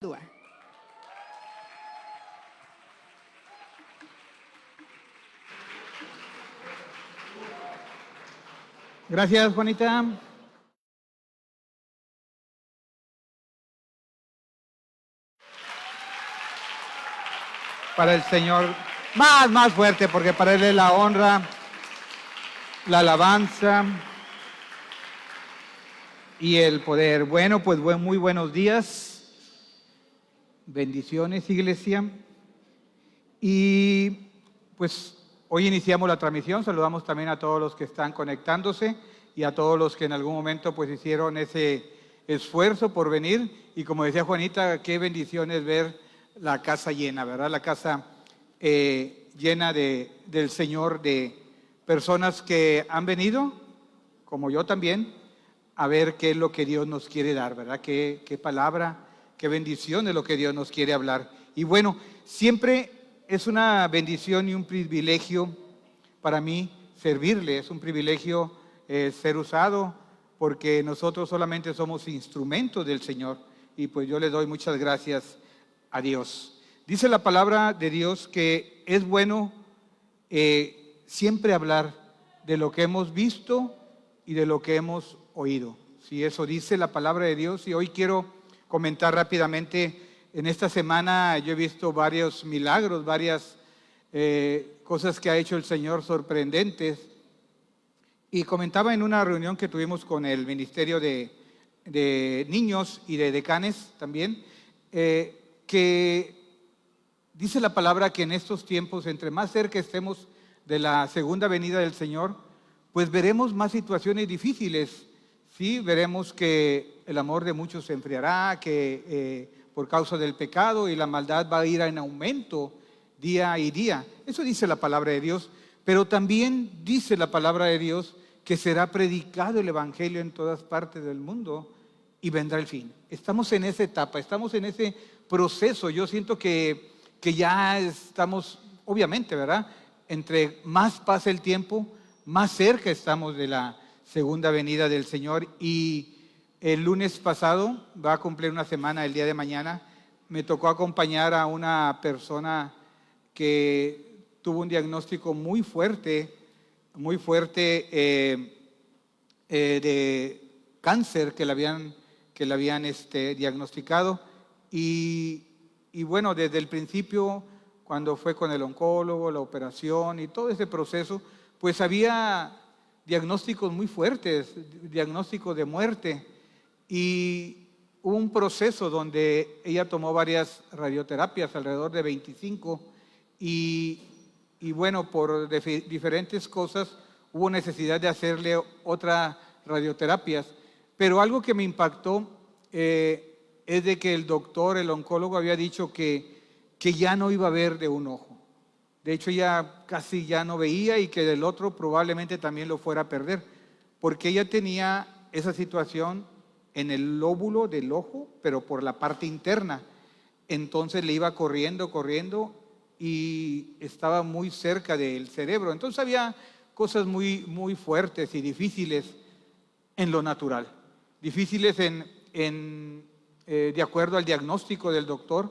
Dua. Gracias, Juanita. Para el Señor, más fuerte, porque para Él es la honra, la alabanza y el poder. Bueno, pues muy buenos días. Bendiciones, iglesia. Y pues hoy iniciamos la transmisión. Saludamos también a todos los que están conectándose y a todos los que en algún momento pues hicieron ese esfuerzo por venir. Y como decía Juanita, qué bendición es ver la casa llena, ¿verdad? La casa llena del Señor, de personas que han venido, como yo también, a ver qué es lo que Dios nos quiere dar, ¿verdad? Qué palabra, qué bendición es lo que Dios nos quiere hablar. Y bueno, siempre es una bendición y un privilegio para mí servirle, es un privilegio ser usado, porque nosotros solamente somos instrumentos del Señor, y pues yo le doy muchas gracias a Dios. Dice la palabra de Dios que es bueno siempre hablar de lo que hemos visto y de lo que hemos oído. Sí, eso dice la palabra de Dios. Y hoy quiero comentar rápidamente. En esta semana yo he visto varios milagros, varias cosas que ha hecho el Señor sorprendentes. Y comentaba en una reunión que tuvimos con el Ministerio de Niños y de Decanes también, que dice la palabra que en estos tiempos, entre más cerca estemos de la segunda venida del Señor, pues veremos más situaciones difíciles. Sí, veremos que el amor de muchos se enfriará, que por causa del pecado y la maldad va a ir en aumento día y día. Eso dice la palabra de Dios, pero también dice la palabra de Dios que será predicado el Evangelio en todas partes del mundo y vendrá el fin. Estamos en esa etapa, estamos en ese proceso. Yo siento que ya estamos, obviamente, ¿verdad? Entre más pasa el tiempo, más cerca estamos de la segunda venida del Señor. Y el lunes pasado, va a cumplir una semana el día de mañana, me tocó acompañar a una persona que tuvo un diagnóstico muy fuerte de cáncer que le habían diagnosticado. Y bueno, desde el principio, cuando fue con el oncólogo, la operación y todo ese proceso, pues había diagnósticos muy fuertes, diagnósticos de muerte. Y hubo un proceso donde ella tomó varias radioterapias, alrededor de 25, y bueno, por diferentes cosas hubo necesidad de hacerle otras radioterapias. Pero algo que me impactó es de que el doctor, el oncólogo, había dicho que ya no iba a ver de un ojo. De hecho, ya casi ya no veía, y que del otro probablemente también lo fuera a perder, porque ella tenía esa situación en el lóbulo del ojo, pero por la parte interna. Entonces le iba corriendo, y estaba muy cerca del cerebro. Entonces había cosas muy fuertes y difíciles en lo natural, difíciles de acuerdo al diagnóstico del doctor,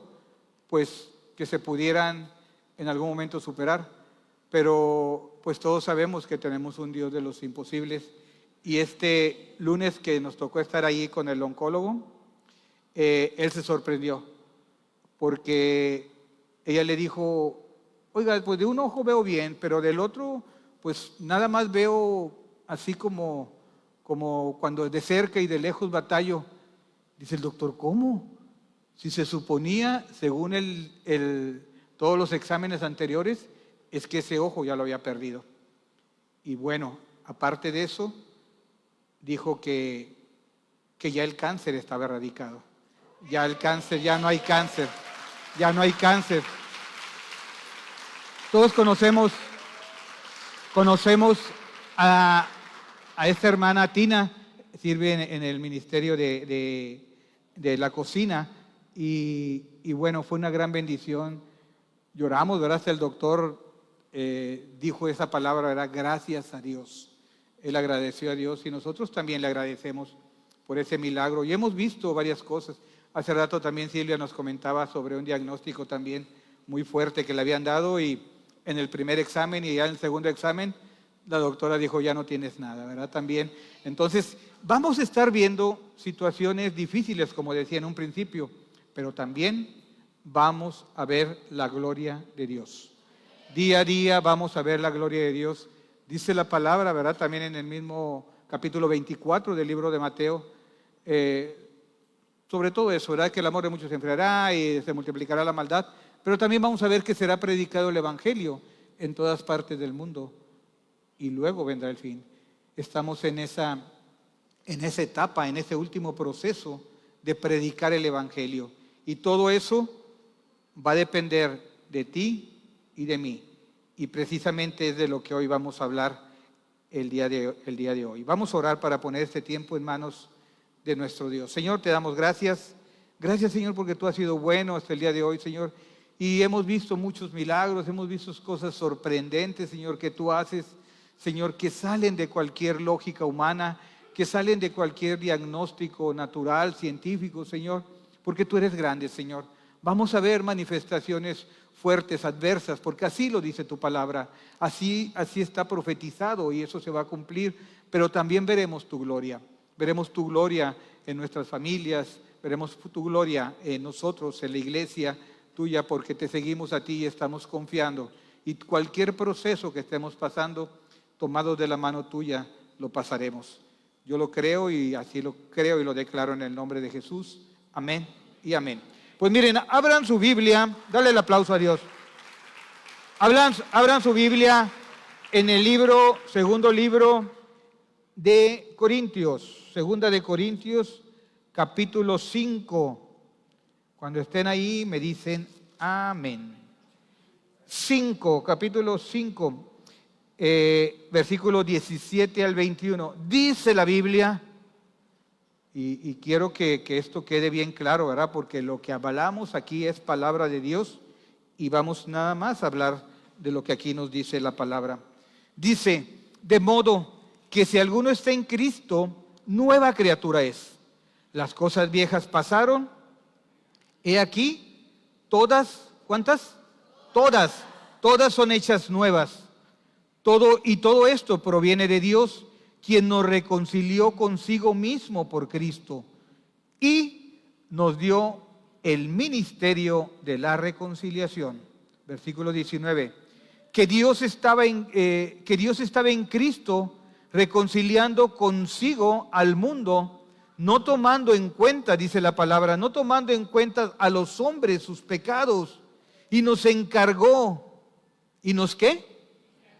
pues que se pudieran en algún momento superar. Pero pues todos sabemos que tenemos un Dios de los imposibles. Y este lunes que nos tocó estar ahí con el oncólogo, él se sorprendió, porque ella le dijo: oiga, pues de un ojo veo bien, pero del otro pues nada más veo así como cuando de cerca y de lejos batallo. Dice el doctor: ¿cómo? Si se suponía, según todos los exámenes anteriores, es que ese ojo ya lo había perdido. Y bueno, aparte de eso, dijo que ya el cáncer estaba erradicado. Ya el cáncer, ya no hay cáncer. Ya no hay cáncer. Todos conocemos a esta hermana Tina, sirve en el ministerio de la cocina, y bueno, fue una gran bendición. Lloramos, ¿verdad? Hasta el doctor dijo esa palabra, ¿verdad? Gracias a Dios. Él agradeció a Dios, y nosotros también le agradecemos por ese milagro. Y hemos visto varias cosas. Hace rato también Silvia nos comentaba sobre un diagnóstico también muy fuerte que le habían dado, y en el primer examen y ya en el segundo examen la doctora dijo ya no tienes nada, ¿verdad? También. Entonces vamos a estar viendo situaciones difíciles, como decía en un principio, pero también vamos a ver la gloria de Dios. Día a día vamos a ver la gloria de Dios. Dice la palabra, ¿verdad? También en el mismo capítulo 24 del libro de Mateo, sobre todo eso, ¿verdad? Que el amor de muchos se enfriará y se multiplicará la maldad, pero también vamos a ver que será predicado el Evangelio en todas partes del mundo y luego vendrá el fin. Estamos en esa etapa, en ese último proceso de predicar el Evangelio, y todo eso va a depender de ti y de mí, y precisamente es de lo que hoy vamos a hablar el día de hoy. Vamos a orar para poner este tiempo en manos de nuestro Dios. Señor, te damos gracias. Gracias, Señor, porque tú has sido bueno hasta el día de hoy, Señor. Y hemos visto muchos milagros, hemos visto cosas sorprendentes, Señor, que tú haces, Señor, que salen de cualquier lógica humana, que salen de cualquier diagnóstico natural, científico, Señor, porque tú eres grande, Señor. Vamos a ver manifestaciones fuertes, adversas, porque así lo dice tu palabra, así está profetizado y eso se va a cumplir, pero también veremos tu gloria en nuestras familias, veremos tu gloria en nosotros, en la iglesia tuya, porque te seguimos a ti y estamos confiando, y cualquier proceso que estemos pasando, tomados de la mano tuya, lo pasaremos. Yo lo creo y así lo creo y lo declaro en el nombre de Jesús. Amén y amén. Pues miren, abran su Biblia, dale el aplauso a Dios. Abran su Biblia en el segundo libro de Corintios, segunda de Corintios, capítulo 5. Cuando estén ahí me dicen amén. Capítulo 5, versículo 17 al 21. Dice la Biblia, y quiero que esto quede bien claro, ¿verdad? Porque lo que avalamos aquí es palabra de Dios y vamos nada más a hablar de lo que aquí nos dice la palabra. Dice, de modo que si alguno está en Cristo, nueva criatura es. Las cosas viejas pasaron, he aquí, todas, ¿cuántas? Todas son hechas nuevas. Todo esto proviene de Dios, quien nos reconcilió consigo mismo por Cristo y nos dio el ministerio de la reconciliación. Versículo 19, que Dios estaba en Cristo reconciliando consigo al mundo, no tomando en cuenta, dice la palabra, no tomando en cuenta a los hombres sus pecados, y nos encargó. ¿Y nos qué?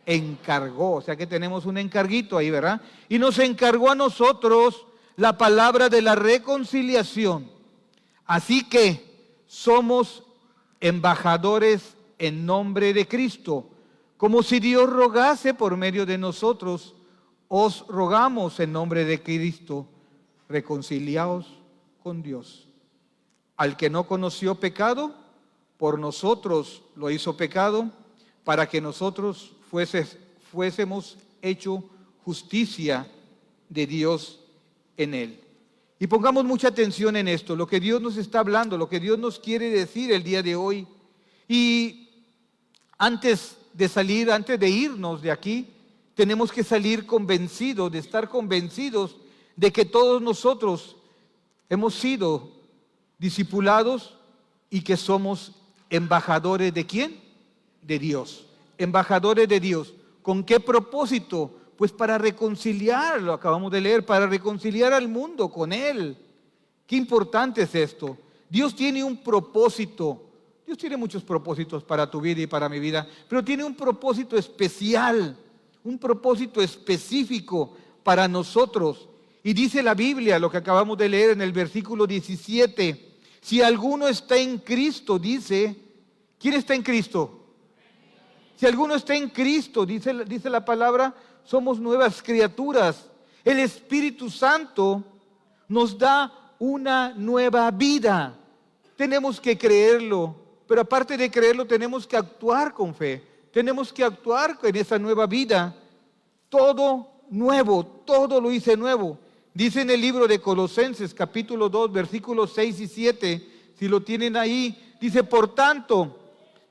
Encargó, o sea que tenemos un encarguito ahí, ¿verdad? Y nos encargó a nosotros la palabra de la reconciliación. Así que somos embajadores en nombre de Cristo, como si Dios rogase por medio de nosotros. Os rogamos en nombre de Cristo, reconciliaos con Dios. Al que no conoció pecado, por nosotros lo hizo pecado, para que nosotros fuésemos hecho justicia de Dios en él. Y pongamos mucha atención en esto, lo que Dios nos está hablando, lo que Dios nos quiere decir el día de hoy. Y antes de irnos de aquí, tenemos que salir convencidos, de estar convencidos de que todos nosotros hemos sido discipulados y que somos embajadores ¿de quién? De Dios. Embajadores de Dios. ¿Con qué propósito? Pues para reconciliar, lo acabamos de leer, para reconciliar al mundo con Él. Qué importante es esto. Dios tiene un propósito. Dios tiene muchos propósitos para tu vida y para mi vida, pero tiene un propósito especial, un propósito específico para nosotros. Y dice la Biblia, lo que acabamos de leer en el versículo 17, si alguno está en Cristo, dice, ¿quién está en Cristo? Si alguno está en Cristo, dice la palabra, somos nuevas criaturas. El Espíritu Santo nos da una nueva vida. Tenemos que creerlo, pero aparte de creerlo tenemos que actuar con fe. Tenemos que actuar en esa nueva vida. Todo nuevo, todo lo hice nuevo. Dice en el libro de Colosenses, capítulo 2, versículos 6 y 7, si lo tienen ahí, dice: por tanto,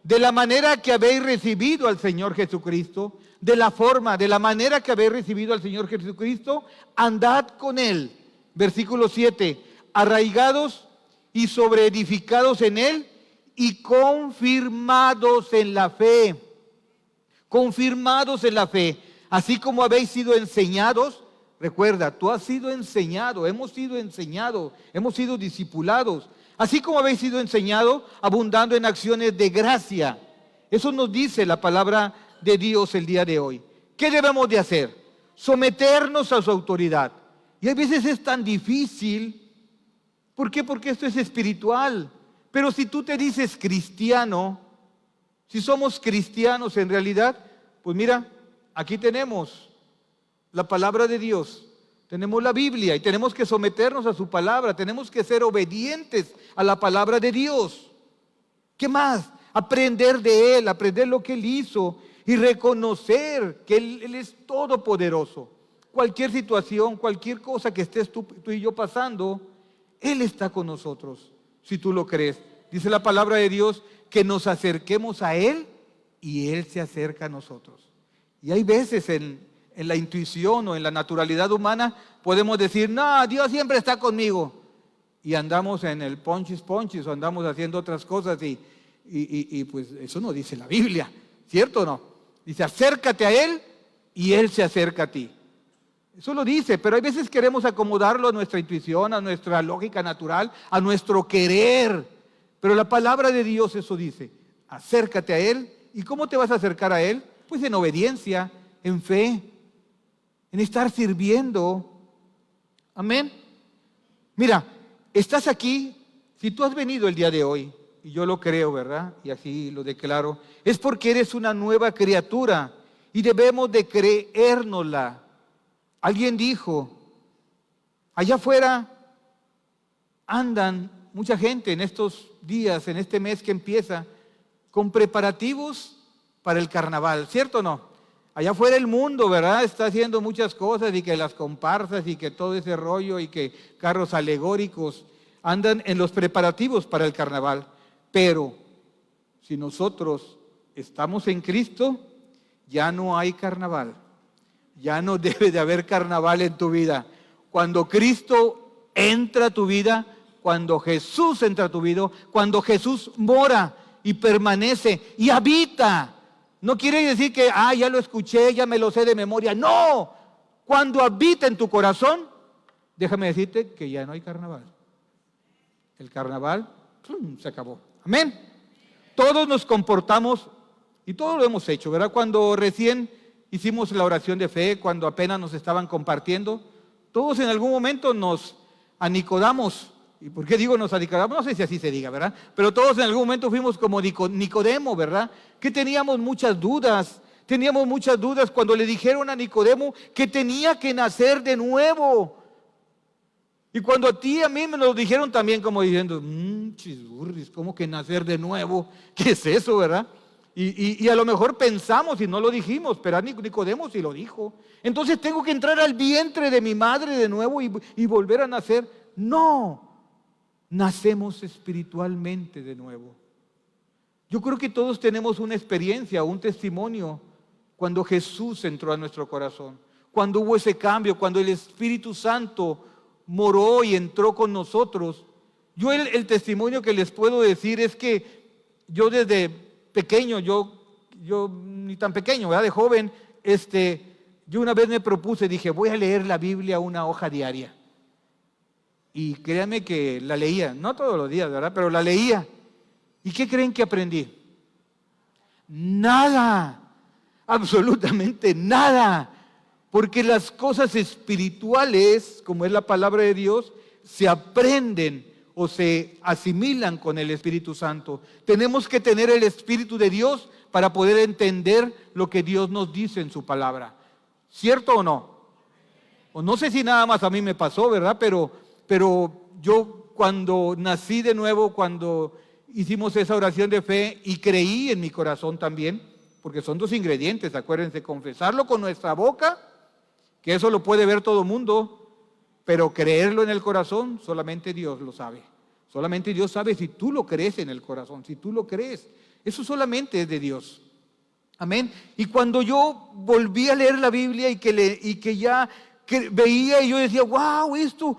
de la manera que habéis recibido al Señor Jesucristo, de la manera que habéis recibido al Señor Jesucristo, andad con Él. Versículo 7, arraigados y sobreedificados en Él y confirmados en la fe. Confirmados en la fe, así como habéis sido enseñados. Recuerda, tú has sido enseñado, hemos sido discipulados. Así como habéis sido enseñados, abundando en acciones de gracia. Eso nos dice la palabra de Dios el día de hoy. ¿Qué debemos de hacer? Someternos a su autoridad. Y a veces es tan difícil. ¿Por qué? Porque esto es espiritual. Pero si tú te dices cristiano, si somos cristianos en realidad, pues mira, aquí tenemos la palabra de Dios, tenemos la Biblia y tenemos que someternos a su palabra, tenemos que ser obedientes a la palabra de Dios. ¿Qué más? Aprender de Él, aprender lo que Él hizo y reconocer que Él es todopoderoso. Cualquier situación, cualquier cosa que estés tú y yo pasando, Él está con nosotros, si tú lo crees. Dice la palabra de Dios que nos acerquemos a Él y Él se acerca a nosotros. Y hay veces en la intuición o en la naturalidad humana podemos decir: no, Dios siempre está conmigo. Y andamos en el ponchis o andamos haciendo otras cosas y pues eso no dice la Biblia, ¿cierto o no? Dice: acércate a Él y Él se acerca a ti. Eso lo dice, pero hay veces queremos acomodarlo a nuestra intuición, a nuestra lógica natural, a nuestro querer. Pero la palabra de Dios eso dice: acércate a Él. ¿Y cómo te vas a acercar a Él? Pues en obediencia, en fe, en estar sirviendo. Amén. Mira, estás aquí, si tú has venido el día de hoy, y yo lo creo, ¿verdad? Y así lo declaro, es porque eres una nueva criatura y debemos de creérnosla. Alguien dijo, allá afuera andan mucha gente en estos días, en este mes que empieza, con preparativos para el carnaval, ¿cierto o no? Allá afuera el mundo, ¿verdad? Está haciendo muchas cosas y que las comparsas y que todo ese rollo y que carros alegóricos andan en los preparativos para el carnaval. Pero si nosotros estamos en Cristo, ya no hay carnaval. Ya no debe de haber carnaval en tu vida. Cuando Cristo entra a tu vida, cuando Jesús entra a tu vida, cuando Jesús mora y permanece y habita. No quiere decir que, ya lo escuché, ya me lo sé de memoria. No, cuando habita en tu corazón, déjame decirte que ya no hay carnaval. El carnaval se acabó. Amén. Todos nos comportamos y todos lo hemos hecho, ¿verdad? Cuando recién hicimos la oración de fe, cuando apenas nos estaban compartiendo, todos en algún momento nos anicodamos. ¿Y por qué digo nos anicodamos? No sé si así se diga, ¿verdad? Pero todos en algún momento fuimos como Nicodemo, ¿verdad? Que teníamos muchas dudas. Teníamos muchas dudas cuando le dijeron a Nicodemo que tenía que nacer de nuevo. Y cuando a ti y a mí me lo dijeron también como diciendo, chisburris, ¿cómo que nacer de nuevo? ¿Qué es eso, verdad? Y a lo mejor pensamos y no lo dijimos, pero a Nicodemo sí lo dijo. Entonces tengo que entrar al vientre de mi madre de nuevo y volver a nacer. No, nacemos espiritualmente de nuevo. Yo creo que todos tenemos una experiencia, un testimonio cuando Jesús entró a nuestro corazón, cuando hubo ese cambio, cuando el Espíritu Santo moró y entró con nosotros. Yo el testimonio que les puedo decir es que yo desde pequeño, yo ni tan pequeño, ¿verdad? De joven, yo una vez me propuse, dije, voy a leer la Biblia una hoja diaria. Y créanme que la leía, no todos los días, ¿verdad? Pero la leía. ¿Y qué creen que aprendí? Nada, absolutamente nada. Porque las cosas espirituales, como es la palabra de Dios, se aprenden o se asimilan con el Espíritu Santo. Tenemos que tener el Espíritu de Dios para poder entender lo que Dios nos dice en su palabra. ¿Cierto o no? O no sé si nada más a mí me pasó, ¿verdad? Pero yo cuando nací de nuevo, cuando hicimos esa oración de fe y creí en mi corazón también, porque son dos ingredientes, acuérdense, confesarlo con nuestra boca, que eso lo puede ver todo mundo, pero creerlo en el corazón, solamente Dios lo sabe. Solamente Dios sabe si tú lo crees en el corazón, si tú lo crees. Eso solamente es de Dios. Amén. Y cuando yo volví a leer la Biblia y que ya veía y yo decía, wow, esto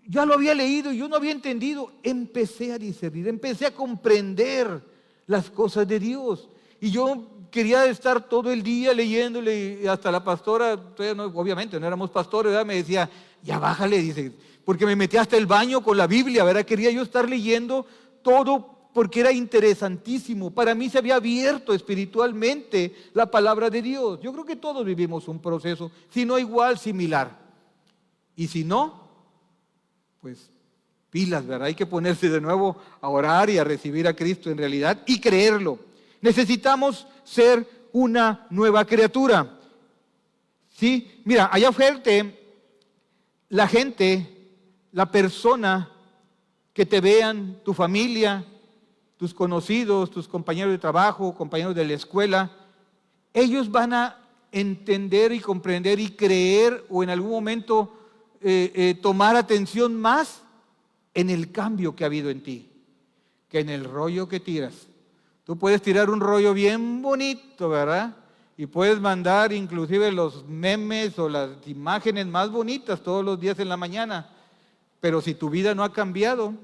ya lo había leído y yo no había entendido, empecé a discernir, empecé a comprender las cosas de Dios. Y yo quería estar todo el día leyéndole, y hasta la pastora, obviamente no éramos pastores, ¿verdad? Me decía, ya bájale, dice, porque me metí hasta el baño con la Biblia, ¿verdad? Quería yo estar leyendo todo porque era interesantísimo. Para mí se había abierto espiritualmente la palabra de Dios. Yo creo que todos vivimos un proceso, si no igual, similar. Y si no, pues pilas, ¿verdad? Hay que ponerse de nuevo a orar y a recibir a Cristo en realidad y creerlo. Necesitamos ser una nueva criatura. ¿Sí? Mira, allá fuerte, la gente, la persona que te vean, tu familia, tus conocidos, tus compañeros de trabajo, compañeros de la escuela, ellos van a entender y comprender y creer o en algún momento tomar atención más en el cambio que ha habido en ti, que en el rollo que tiras. Tú puedes tirar un rollo bien bonito, ¿verdad? Y puedes mandar inclusive los memes o las imágenes más bonitas todos los días en la mañana. Pero si tu vida no ha cambiado,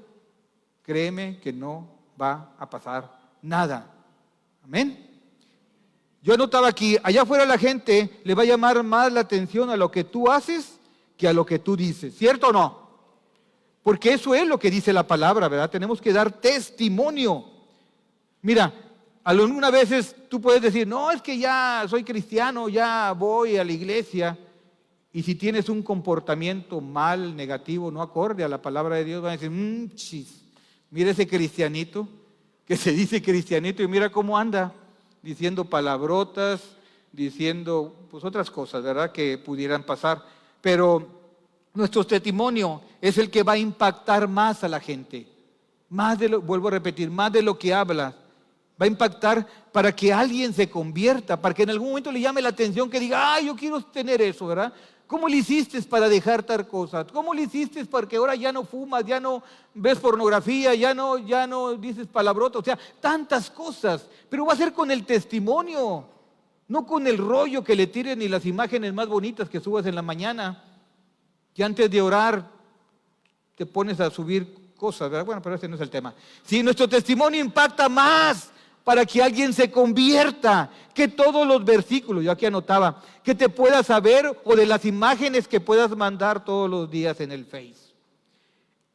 créeme que no va a pasar nada. Amén. Yo notaba aquí, allá afuera la gente le va a llamar más la atención a lo que tú haces que a lo que tú dices. ¿Cierto o no? Porque eso es lo que dice la palabra, ¿verdad? Tenemos que dar testimonio. Mira, algunas veces tú puedes decir, no, es que ya soy cristiano, ya voy a la iglesia. Y si tienes un comportamiento mal, negativo, no acorde a la palabra de Dios, van a decir, mira ese cristianito, que se dice cristianito y mira cómo anda, diciendo palabrotas, diciendo pues otras cosas, ¿verdad? Que pudieran pasar. Pero nuestro testimonio es el que va a impactar más a la gente. Vuelvo a repetir, más de lo que hablas. Va a impactar para que alguien se convierta, para que en algún momento le llame la atención, que diga, yo quiero tener eso, ¿verdad? ¿Cómo le hiciste para dejar tal cosa? ¿Cómo le hiciste para que ahora ya no fumas, ya no ves pornografía, ya no dices palabrotas? O sea, tantas cosas, pero va a ser con el testimonio, no con el rollo que le tiren ni las imágenes más bonitas que subas en la mañana, que antes de orar te pones a subir cosas, ¿verdad? Bueno, pero ese no es el tema. Si nuestro testimonio impacta más para que alguien se convierta, que todos los versículos, yo aquí anotaba, que te puedas saber o de las imágenes que puedas mandar todos los días en el Face.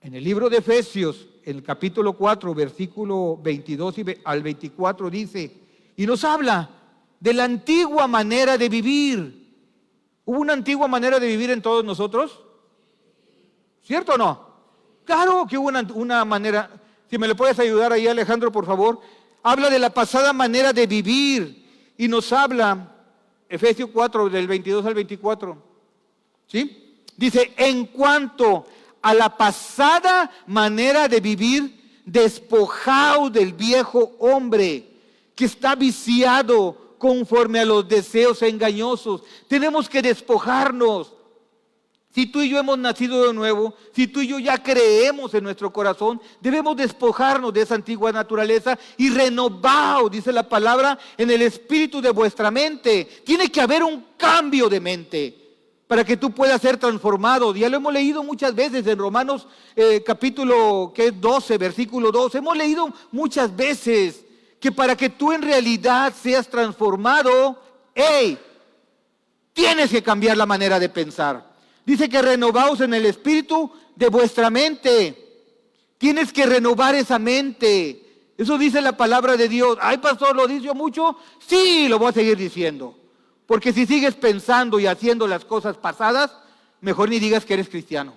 En el libro de Efesios, en el capítulo 4, versículo 22 al 24 dice, y nos habla de la antigua manera de vivir. ¿Hubo una antigua manera de vivir en todos nosotros? ¿Cierto o no? Claro que hubo una manera. Si me le puedes ayudar ahí, Alejandro, por favor. Habla de la pasada manera de vivir y nos habla, Efesios 4, del 22 al 24. ¿Sí? Dice, en cuanto a la pasada manera de vivir, despojaos del viejo hombre que está viciado conforme a los deseos engañosos. Tenemos que despojarnos. Si tú y yo hemos nacido de nuevo, si tú y yo ya creemos en nuestro corazón, debemos despojarnos de esa antigua naturaleza y renovaos, dice la palabra, en el espíritu de vuestra mente. Tiene que haber un cambio de mente para que tú puedas ser transformado. Ya lo hemos leído muchas veces en Romanos capítulo 12, versículo 2. Hemos leído muchas veces que para que tú en realidad seas transformado, tienes que cambiar la manera de pensar. Dice que renovaos en el espíritu de vuestra mente. Tienes que renovar esa mente. Eso dice la palabra de Dios. Ay, pastor, ¿lo dice mucho? Sí, lo voy a seguir diciendo. Porque si sigues pensando y haciendo las cosas pasadas, mejor ni digas que eres cristiano.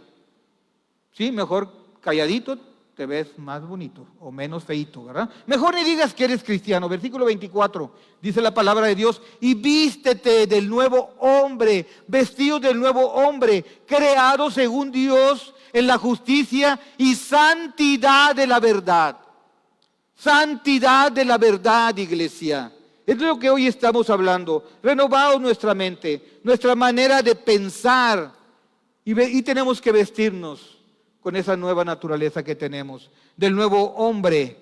Sí, mejor calladito te ves más bonito o menos feíto, ¿verdad? Mejor ni digas que eres cristiano. Versículo 24, dice la palabra de Dios, y vístete del nuevo hombre, vestido del nuevo hombre, creado según Dios en la justicia y santidad de la verdad. Santidad de la verdad, iglesia. Es de lo que hoy estamos hablando. Renovaos nuestra mente, nuestra manera de pensar. Y tenemos que vestirnos con esa nueva naturaleza que tenemos, del nuevo hombre.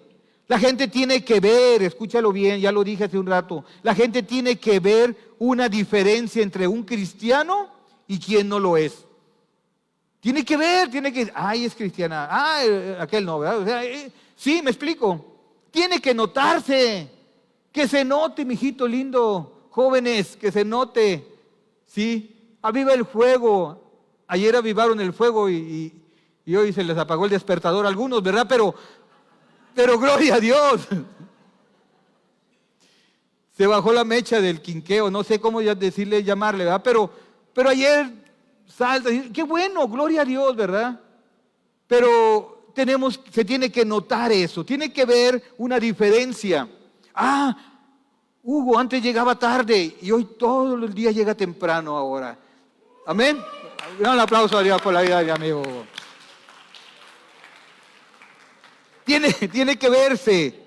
La gente tiene que ver, escúchalo bien, ya lo dije hace un rato, la gente tiene que ver una diferencia entre un cristiano y quien no lo es. Tiene que ver, ay, es cristiana, aquel no, ¿verdad? O sea, sí, me explico. Tiene que notarse, que se note, mijito lindo, jóvenes, que se note, ¿sí? Aviva el fuego. Ayer avivaron el fuego y hoy se les apagó el despertador a algunos, ¿verdad? Pero gloria a Dios. Se bajó la mecha del quinqueo, no sé cómo llamarle, ¿verdad? Pero ayer salta, qué bueno, gloria a Dios, ¿verdad? Pero se tiene que notar eso, tiene que ver una diferencia. Hugo antes llegaba tarde y hoy todo el día llega temprano ahora. Amén. Un aplauso a Dios por la vida de mi amigo Hugo. Tiene que verse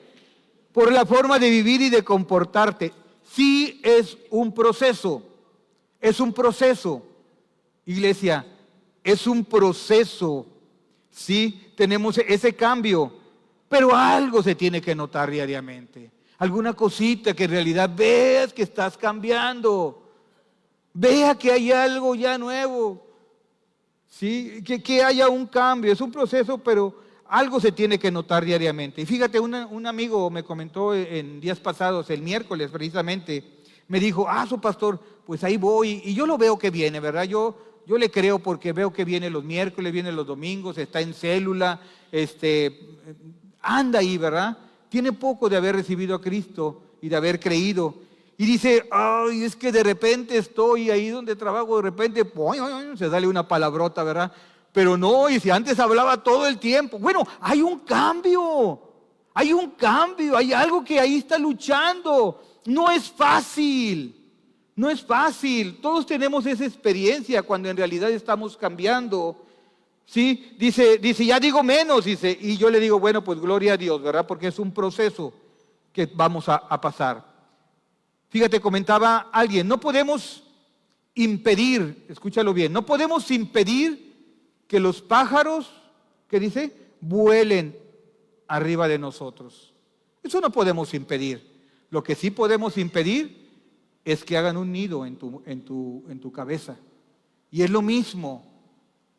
por la forma de vivir y de comportarte. Sí es un proceso, iglesia, es un proceso. Sí, tenemos ese cambio, pero algo se tiene que notar diariamente. Alguna cosita que en realidad veas que estás cambiando. Vea que hay algo ya nuevo. Sí, que haya un cambio. Es un proceso, pero algo se tiene que notar diariamente. Y fíjate, un amigo me comentó en días pasados, el miércoles precisamente, me dijo, su pastor, pues ahí voy. Y yo lo veo que viene, ¿verdad? Yo le creo porque veo que viene los miércoles, viene los domingos, está en célula, anda ahí, ¿verdad? Tiene poco de haber recibido a Cristo y de haber creído. Y dice, es que de repente estoy ahí donde trabajo, de repente, se sale una palabrota, ¿verdad? Pero no, y si antes hablaba todo el tiempo. Bueno, hay un cambio, hay algo que ahí está luchando. No es fácil. Todos tenemos esa experiencia cuando en realidad estamos cambiando. ¿Sí? Dice, ya digo menos, dice, y yo le digo, bueno, pues gloria a Dios, ¿verdad? Porque es un proceso que vamos a pasar. Fíjate, comentaba alguien, no podemos impedir, escúchalo bien, no podemos impedir que los pájaros, ¿qué dice? Vuelen arriba de nosotros. Eso no podemos impedir. Lo que sí podemos impedir es que hagan un nido en tu cabeza. Y es lo mismo,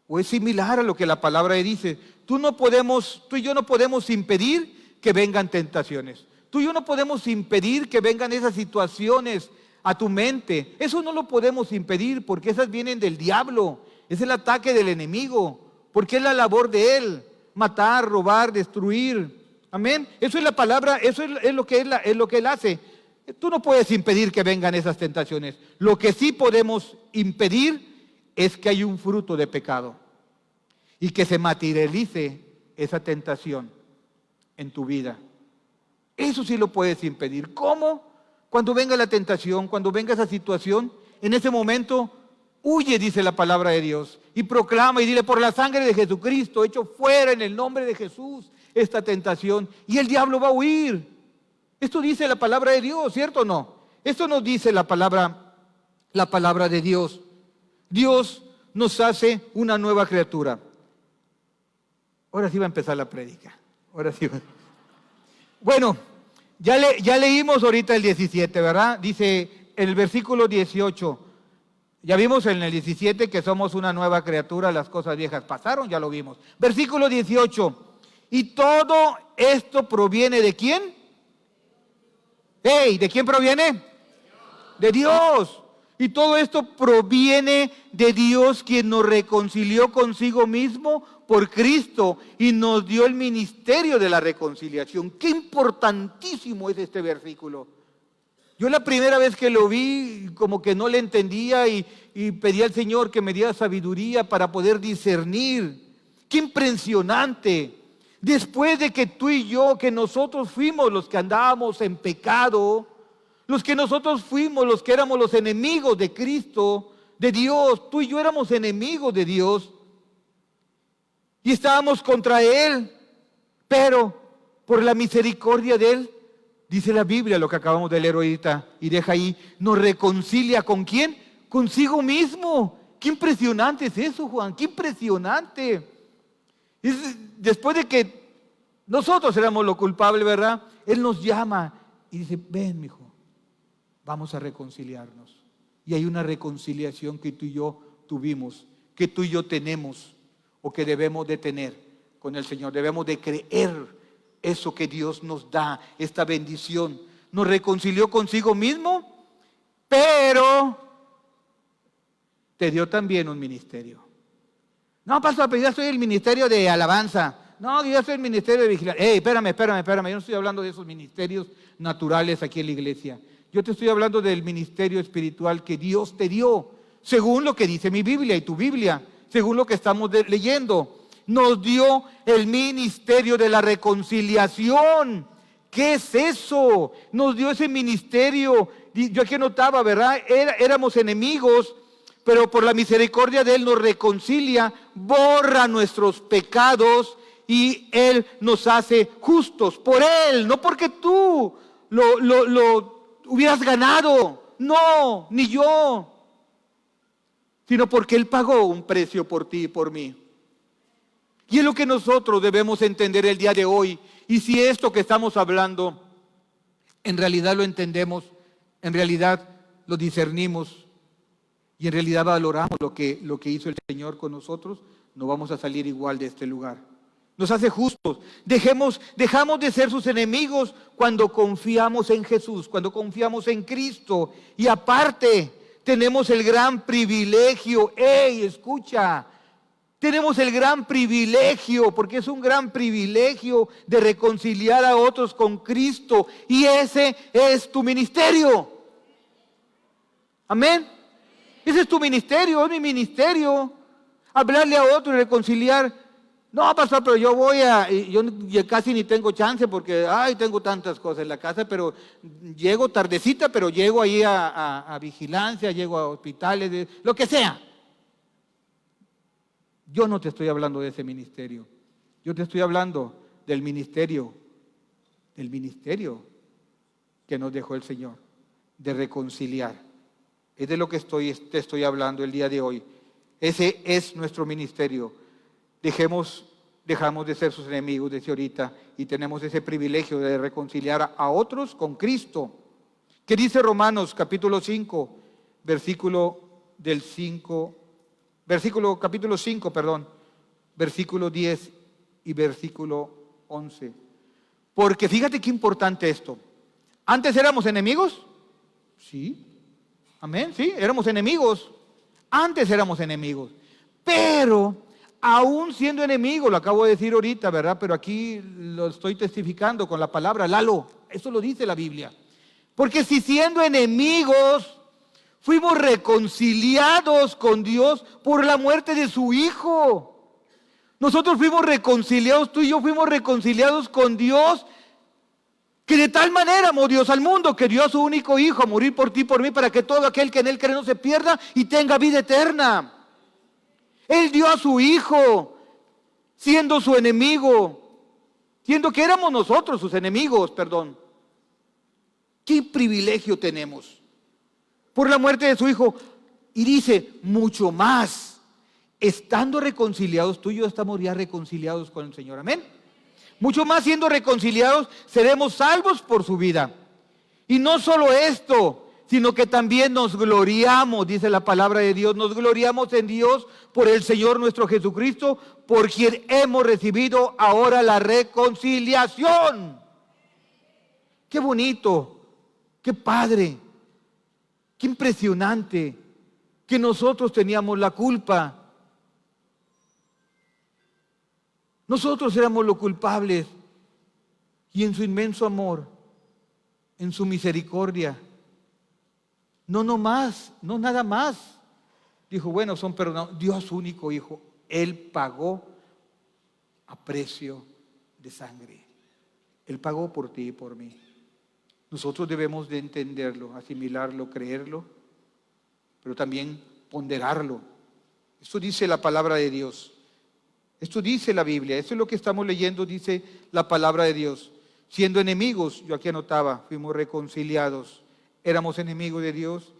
o es similar a lo que la palabra dice. Tú y yo no podemos impedir que vengan tentaciones. Tú y yo no podemos impedir que vengan esas situaciones a tu mente. Eso no lo podemos impedir porque esas vienen del diablo. Es el ataque del enemigo, porque es la labor de él, matar, robar, destruir. Amén. Eso es la palabra, eso es lo que él hace. Tú no puedes impedir que vengan esas tentaciones. Lo que sí podemos impedir es que hay un fruto de pecado y que se materialice esa tentación en tu vida. Eso sí lo puedes impedir. ¿Cómo? Cuando venga la tentación, cuando venga esa situación, en ese momento huye, dice la palabra de Dios, y proclama y dile, por la sangre de Jesucristo, echo fuera en el nombre de Jesús esta tentación, y el diablo va a huir. Esto dice la palabra de Dios, ¿cierto o no? Esto nos dice la palabra de Dios. Dios nos hace una nueva criatura. Ahora sí va a empezar la prédica. Bueno, ya leímos ahorita el 17, ¿verdad? Dice el versículo 18. Ya vimos en el 17 que somos una nueva criatura, las cosas viejas pasaron, ya lo vimos. Versículo 18. Y todo esto proviene ¿de quién? ¿De quién proviene? De Dios. Y todo esto proviene de Dios, quien nos reconcilió consigo mismo por Cristo y nos dio el ministerio de la reconciliación. Qué importantísimo es este versículo. Yo la primera vez que lo vi, como que no le entendía y pedí al Señor que me diera sabiduría para poder discernir. Qué impresionante. Después de que tú y yo, que nosotros fuimos los que andábamos en pecado, los que nosotros fuimos los que éramos los enemigos de Cristo, de Dios, tú y yo éramos enemigos de Dios y estábamos contra Él, pero por la misericordia de Él, dice la Biblia, lo que acabamos de leer ahorita, y deja ahí, nos reconcilia ¿con quién? Consigo mismo, Qué impresionante es eso, Juan, qué impresionante. Después de que nosotros éramos lo culpable, ¿verdad? Él nos llama y dice, ven, mijo, vamos a reconciliarnos. Y hay una reconciliación que tú y yo tuvimos, que tú y yo tenemos, o que debemos de tener con el Señor. Debemos de creer eso que Dios nos da, esta bendición. Nos reconcilió consigo mismo, pero te dio también un ministerio. No, pastor, pero yo soy el ministerio de alabanza. No, yo soy el ministerio de vigilancia. Espérame. Yo no estoy hablando de esos ministerios naturales aquí en la iglesia. Yo te estoy hablando del ministerio espiritual que Dios te dio, según lo que dice mi Biblia y tu Biblia, según lo que estamos leyendo. Nos dio el ministerio de la reconciliación. ¿Qué es eso? Nos dio ese ministerio. Yo aquí notaba, ¿verdad? Éramos enemigos, pero por la misericordia de Él nos reconcilia, borra nuestros pecados y Él nos hace justos por Él, no porque tú lo hubieras ganado, no, ni yo, sino porque Él pagó un precio por ti y por mí. Y es lo que nosotros debemos entender el día de hoy. Y si esto que estamos hablando, en realidad lo entendemos, en realidad lo discernimos, y en realidad valoramos lo que hizo el Señor con nosotros, no vamos a salir igual de este lugar. Nos hace justos. Dejamos de ser sus enemigos cuando confiamos en Jesús, cuando confiamos en Cristo. Y aparte, tenemos el gran privilegio. Escucha, tenemos el gran privilegio, porque es un gran privilegio de reconciliar a otros con Cristo. Y ese es tu ministerio. Amén. Ese es tu ministerio, es mi ministerio. Hablarle a otro y reconciliar. No, pastor, pero yo casi ni tengo chance porque, tengo tantas cosas en la casa, pero llego tardecita, pero llego ahí a vigilancia, llego a hospitales, lo que sea. Yo no te estoy hablando de ese ministerio. Yo te estoy hablando del ministerio que nos dejó el Señor, de reconciliar. Es de lo que te estoy hablando el día de hoy. Ese es nuestro ministerio. Dejamos de ser sus enemigos desde ahorita y tenemos ese privilegio de reconciliar a otros con Cristo. ¿Qué dice Romanos capítulo 5, capítulo 5, versículo 10 y versículo 11? Porque fíjate qué importante esto. ¿Antes éramos enemigos? Sí. Amén, sí, éramos enemigos. Antes éramos enemigos. Pero, aún siendo enemigos, lo acabo de decir ahorita, ¿verdad? Pero aquí lo estoy testificando con la palabra Lalo. Eso lo dice la Biblia. Porque si siendo enemigos, fuimos reconciliados con Dios por la muerte de su Hijo. Nosotros fuimos reconciliados, tú y yo fuimos reconciliados con Dios. Que de tal manera amó Dios al mundo, que dio a su único Hijo a morir por ti y por mí, para que todo aquel que en Él cree no se pierda y tenga vida eterna. Él dio a su Hijo, siendo su enemigo, siendo que éramos nosotros sus enemigos, perdón. ¿Qué privilegio tenemos? Por la muerte de su Hijo. Y dice, mucho más, estando reconciliados, tú y yo estamos ya reconciliados con el Señor, amén. Mucho más siendo reconciliados, seremos salvos por su vida. Y no solo esto, sino que también nos gloriamos, dice la palabra de Dios, nos gloriamos en Dios por el Señor nuestro Jesucristo, por quien hemos recibido ahora la reconciliación. Qué bonito, qué padre, qué impresionante que nosotros teníamos la culpa. Nosotros éramos los culpables y en su inmenso amor, en su misericordia, no nada más, dijo, bueno, son perdonados, dio a su único Hijo, Él pagó a precio de sangre, Él pagó por ti y por mí. Nosotros debemos de entenderlo, asimilarlo, creerlo, pero también ponderarlo. Esto dice la palabra de Dios. Esto dice la Biblia, esto es lo que estamos leyendo, dice la palabra de Dios. Siendo enemigos, yo aquí anotaba, fuimos reconciliados. Éramos enemigos de Dios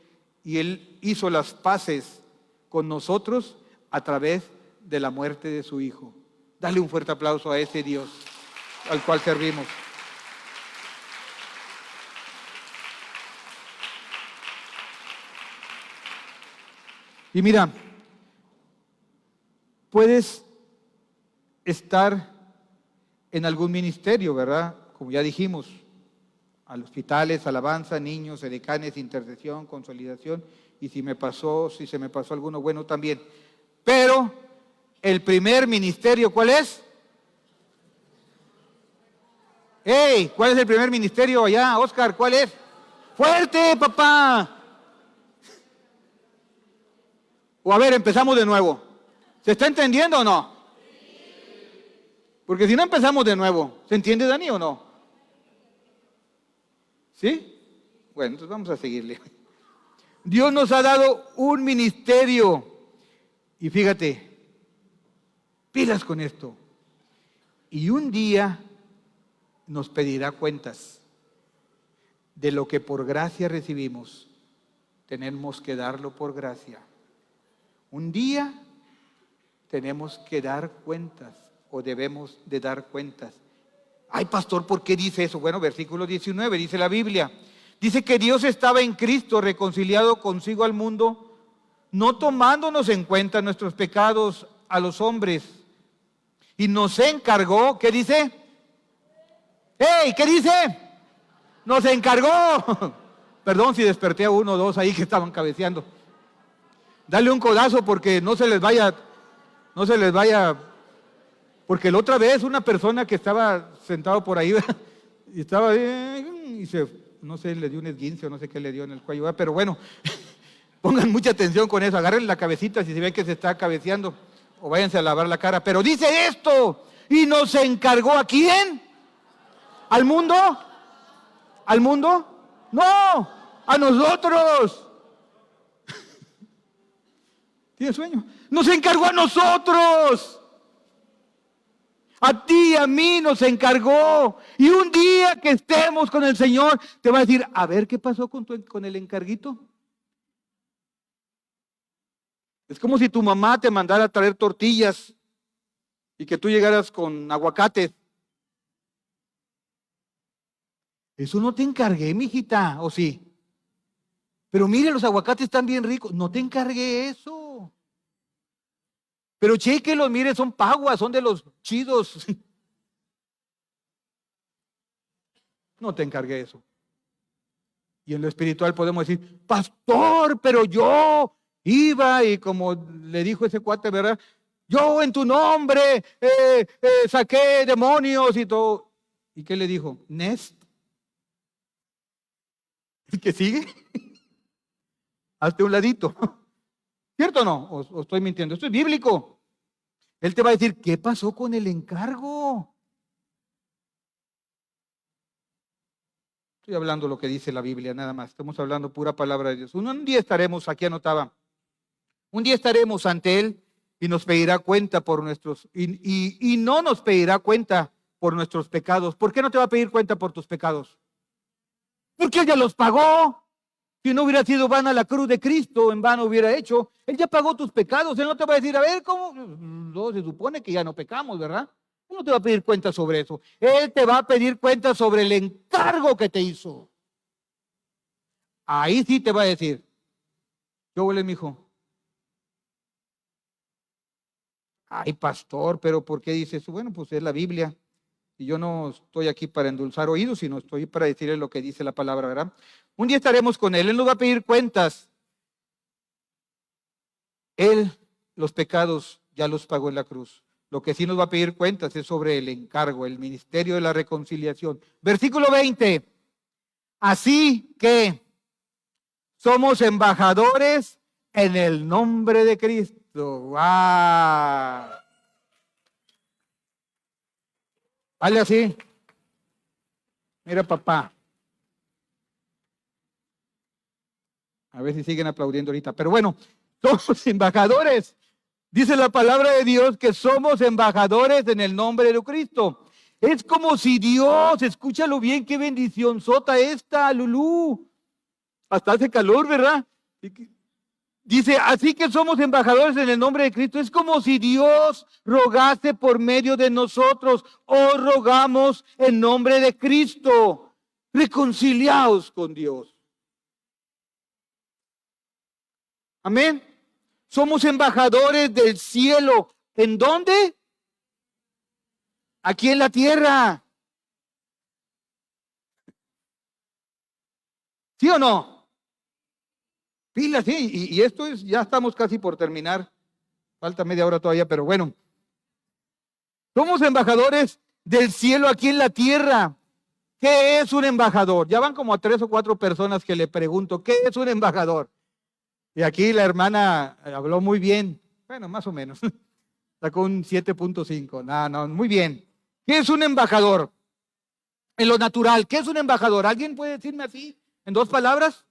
y Él hizo las paces con nosotros a través de la muerte de su Hijo. Dale un fuerte aplauso a ese Dios al cual servimos. Y mira, puedes estar en algún ministerio, ¿verdad? Como ya dijimos, a los hospitales, alabanza, niños, edecanes, intercesión, consolidación, y si se me pasó alguno bueno también. Pero el primer ministerio, ¿cuál es? ¡Hey! ¿Cuál es el primer ministerio allá, Oscar? ¿Cuál es? ¡Fuerte, papá! O a ver, empezamos de nuevo. ¿Se está entendiendo o no? Porque si no empezamos de nuevo, ¿se entiende, Dani, o no? ¿Sí? Bueno, entonces vamos a seguirle. Dios nos ha dado un ministerio. Y fíjate, pilas con esto. Y un día nos pedirá cuentas de lo que por gracia recibimos. Tenemos que darlo por gracia. Un día tenemos que dar cuentas o debemos de dar cuentas. Ay, pastor, ¿por qué dice eso? Bueno, versículo 19, dice la Biblia. Dice que Dios estaba en Cristo reconciliado consigo al mundo, no tomándonos en cuenta nuestros pecados a los hombres. Y nos encargó, ¿qué dice? ¡Hey! ¿Qué dice? Nos encargó. Perdón si desperté a uno o dos ahí que estaban cabeceando. Dale un codazo porque no se les vaya, porque la otra vez una persona que estaba sentado por ahí y estaba y no sé, le dio un esguince o no sé qué le dio en el cuello, pero bueno, pongan mucha atención con eso, agarren la cabecita si se ven que se está cabeceando o váyanse a lavar la cara, pero dice esto, y nos encargó ¿a quién? ¿Al mundo? ¿Al mundo? No, a nosotros. ¿Tiene sueño? Nos encargó a nosotros. A ti, a mí nos encargó. Y un día que estemos con el Señor, te va a decir, a ver qué pasó con el encarguito. Es como si tu mamá te mandara a traer tortillas y que tú llegaras con aguacates. Eso no te encargué, mijita, ¿o sí? Pero mire, los aguacates están bien ricos. No te encargué eso. Pero chéquelos, mire, son paguas, son de los chidos. No te encargué eso. Y en lo espiritual podemos decir, pastor, pero yo iba y como le dijo ese cuate, ¿verdad? Yo en tu nombre saqué demonios y todo. ¿Y qué le dijo? Nest. ¿El que sigue? Hazte un ladito. ¿Cierto o no? ¿O estoy mintiendo? Esto es bíblico. Él te va a decir, ¿qué pasó con el encargo? Estoy hablando lo que dice la Biblia, nada más. Estamos hablando pura palabra de Dios. Un día estaremos, aquí anotaba, un día estaremos ante Él y nos pedirá cuenta por nuestros, y no nos pedirá cuenta por nuestros pecados. ¿Por qué no te va a pedir cuenta por tus pecados? Porque Él ya los pagó. Si no hubiera sido vana la cruz de Cristo, en vano hubiera hecho. Él ya pagó tus pecados. Él no te va a decir, a ver, ¿cómo? No, se supone que ya no pecamos, ¿verdad? Él no te va a pedir cuenta sobre eso. Él te va a pedir cuenta sobre el encargo que te hizo. Ahí sí te va a decir, ¿qué huele, mijo? Ay, pastor, pero ¿por qué dice eso? Bueno, pues es la Biblia. Y yo no estoy aquí para endulzar oídos, sino estoy para decirle lo que dice la palabra, ¿verdad? Un día estaremos con Él. Él nos va a pedir cuentas. Él, los pecados, ya los pagó en la cruz. Lo que sí nos va a pedir cuentas es sobre el encargo, el ministerio de la reconciliación. Versículo 20. Así que somos embajadores en el nombre de Cristo. ¡Wow! Vale así. Mira, papá. A ver si siguen aplaudiendo ahorita. Pero bueno, somos embajadores. Dice la palabra de Dios que somos embajadores en el nombre de Cristo. Es como si Dios, escúchalo bien, qué bendición sota esta, Lulú. Hasta hace calor, ¿verdad? Dice, así que somos embajadores en el nombre de Cristo. Es como si Dios rogase por medio de nosotros. Os rogamos en nombre de Cristo. Reconciliaos con Dios. Amén. Somos embajadores del cielo. ¿En dónde? Aquí en la tierra. ¿Sí o no? Pilas, sí, y esto es, ya estamos casi por terminar. Falta media hora todavía, pero bueno. Somos embajadores del cielo aquí en la tierra. ¿Qué es un embajador? Ya van como a 3 o 4 personas que le pregunto, ¿qué es un embajador? Y aquí la hermana habló muy bien. Bueno, más o menos. Sacó un 7.5. No, muy bien. ¿Qué es un embajador? En lo natural, ¿qué es un embajador? ¿Alguien puede decirme así en 2 palabras?